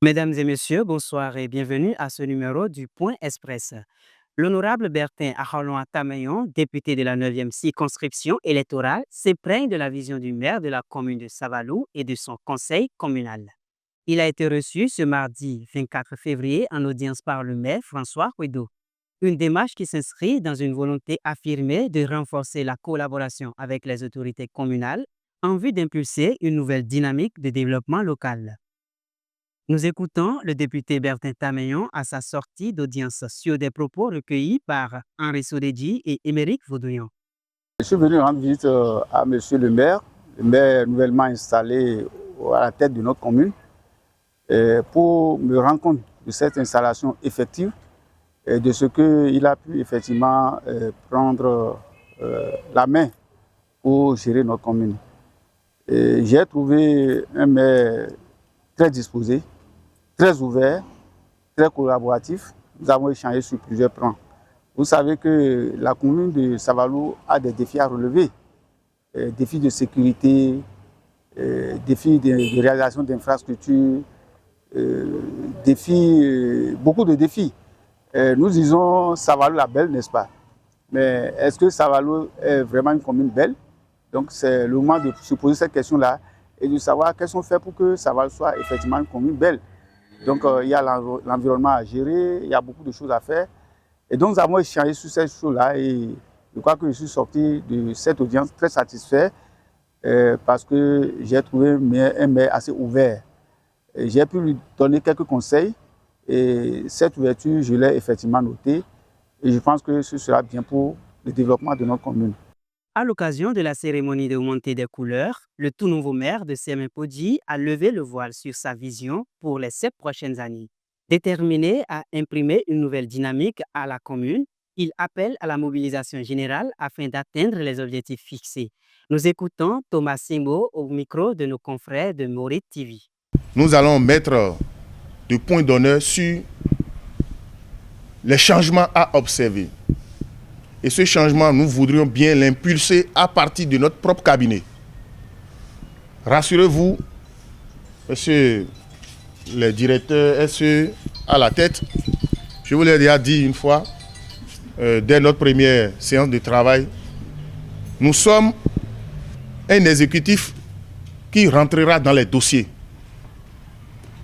Mesdames et messieurs, bonsoir et bienvenue à ce numéro du Point Express. L'honorable Bertin Ahalon Tamayon, député de la 9e circonscription électorale, s'éprenne de la vision du maire de la commune de Savalou et de son conseil communal. Il a été reçu ce mardi 24 février en audience par le maire François Huido. Une démarche qui s'inscrit dans une volonté affirmée de renforcer la collaboration avec les autorités communales en vue d'impulser une nouvelle dynamique de développement local. Nous écoutons le député Bertin Tameyon à sa sortie d'audience sur des propos recueillis par Henri Sodedji et Émeric Vaudouillon. Je suis venu rendre visite à monsieur le maire nouvellement installé à la tête de notre commune, pour me rendre compte de cette installation effective et de ce qu'il a pu effectivement prendre la main pour gérer notre commune. J'ai trouvé un maire très disposé, très ouvert, très collaboratif. Nous avons échangé sur plusieurs plans. Vous savez que la commune de Savalou a des défis à relever, défis de sécurité, défis de réalisation d'infrastructures, beaucoup de défis. Nous disons Savalou la belle, n'est-ce pas? Mais est-ce que Savalou est vraiment une commune belle? Donc c'est le moment de se poser cette question-là et de savoir qu'est-ce qu'on fait pour que Savalou soit effectivement une commune belle. Donc il y a l'environnement à gérer, il y a beaucoup de choses à faire. Et donc nous avons échangé sur ces choses-là et je crois que je suis sorti de cette audience très satisfait parce que j'ai trouvé un maire assez ouvert. J'ai pu lui donner quelques conseils et cette ouverture, je l'ai effectivement notée et je pense que ce sera bien pour le développement de notre commune. À l'occasion de la cérémonie de montée des couleurs, le tout nouveau maire de Semen-Podji a levé le voile sur sa vision pour les 7 prochaines années. Déterminé à imprimer une nouvelle dynamique à la commune, il appelle à la mobilisation générale afin d'atteindre les objectifs fixés. Nous écoutons Thomas Simbo au micro de nos confrères de Morit TV. Nous allons mettre du point d'honneur sur les changements à observer. Et ce changement, nous voudrions bien l'impulser à partir de notre propre cabinet. Rassurez-vous, monsieur le directeur SE à la tête, je vous l'ai déjà dit une fois, dès notre première séance de travail, nous sommes un exécutif qui rentrera dans les dossiers.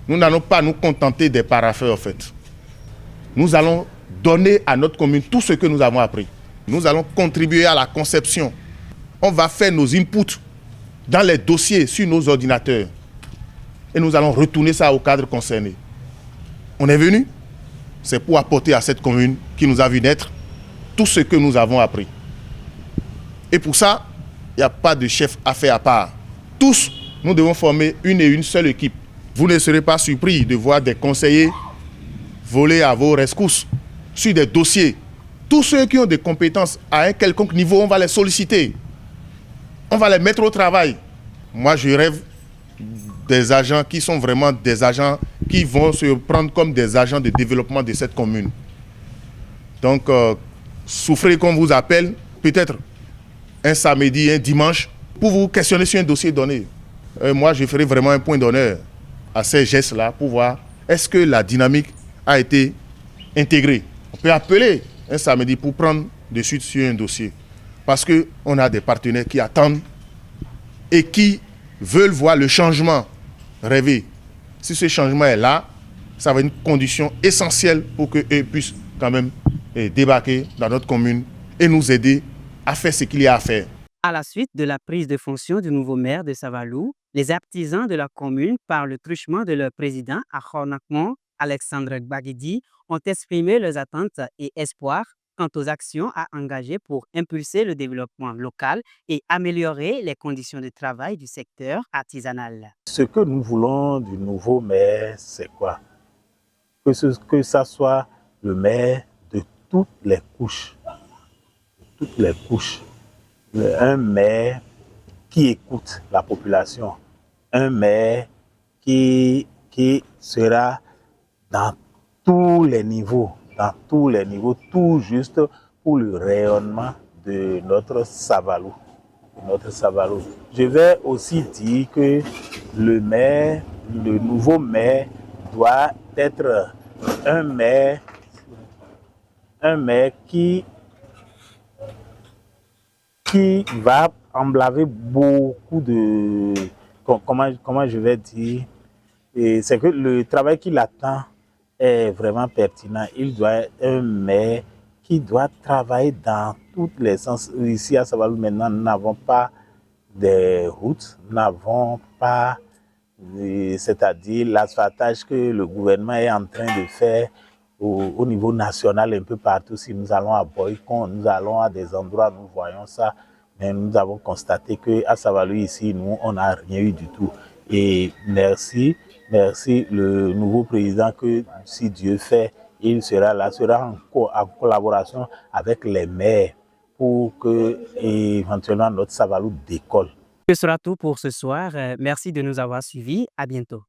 Nous n'allons pas nous contenter des parapheurs en fait. Nous allons donner à notre commune tout ce que nous avons appris. Nous allons contribuer à la conception. On va faire nos inputs dans les dossiers sur nos ordinateurs. Et nous allons retourner ça au cadre concerné. On est venu, c'est pour apporter à cette commune qui nous a vu naître tout ce que nous avons appris. Et pour ça, il n'y a pas de chef à faire à part. Tous, nous devons former une seule équipe. Vous ne serez pas surpris de voir des conseillers voler à vos rescousses sur des dossiers. Tous ceux qui ont des compétences à un quelconque niveau, on va les solliciter. On va les mettre au travail. Moi, je rêve des agents qui sont vraiment des agents qui vont se prendre comme des agents de développement de cette commune. Donc, souffrez qu'on vous appelle, peut-être un samedi, un dimanche, pour vous questionner sur un dossier donné. Moi, je ferai vraiment un point d'honneur à ces gestes-là pour voir est-ce que la dynamique a été intégrée. On peut appeler un samedi pour prendre de suite sur un dossier. Parce qu'on a des partenaires qui attendent et qui veulent voir le changement rêvé. Si ce changement est là, ça va être une condition essentielle pour qu'eux puissent quand même débarquer dans notre commune et nous aider à faire ce qu'il y a à faire. À la suite de la prise de fonction du nouveau maire de Savalou, les artisans de la commune, par le truchement de leur président, Akhornakmon, Alexandre Gbagidi, ont exprimé leurs attentes et espoirs quant aux actions à engager pour impulser le développement local et améliorer les conditions de travail du secteur artisanal. Ce que nous voulons du nouveau maire, c'est quoi? Que ça soit le maire de toutes les couches. Toutes les couches. Un maire qui écoute la population. Un maire qui sera dans tous les niveaux, tout juste pour le rayonnement de notre Savalou. Je vais aussi dire que le nouveau maire doit être un maire qui va emblaver beaucoup de... Comment je vais dire? Et c'est que le travail qu'il attend est vraiment pertinent. Il doit être un maire qui doit travailler dans tous les sens. Ici à Savalou, maintenant, nous n'avons pas des routes, nous n'avons pas, c'est-à-dire l'asphaltage que le gouvernement est en train de faire au niveau national, un peu partout. Si nous allons à Boycon, nous allons à des endroits, nous voyons ça, mais nous avons constaté qu'à Savalou, ici, nous, on n'a rien eu du tout. Et merci le nouveau président que, si Dieu fait, il sera là, sera en collaboration avec les maires pour que éventuellement notre Savalou décolle. Ce sera tout pour ce soir. Merci de nous avoir suivis. À bientôt.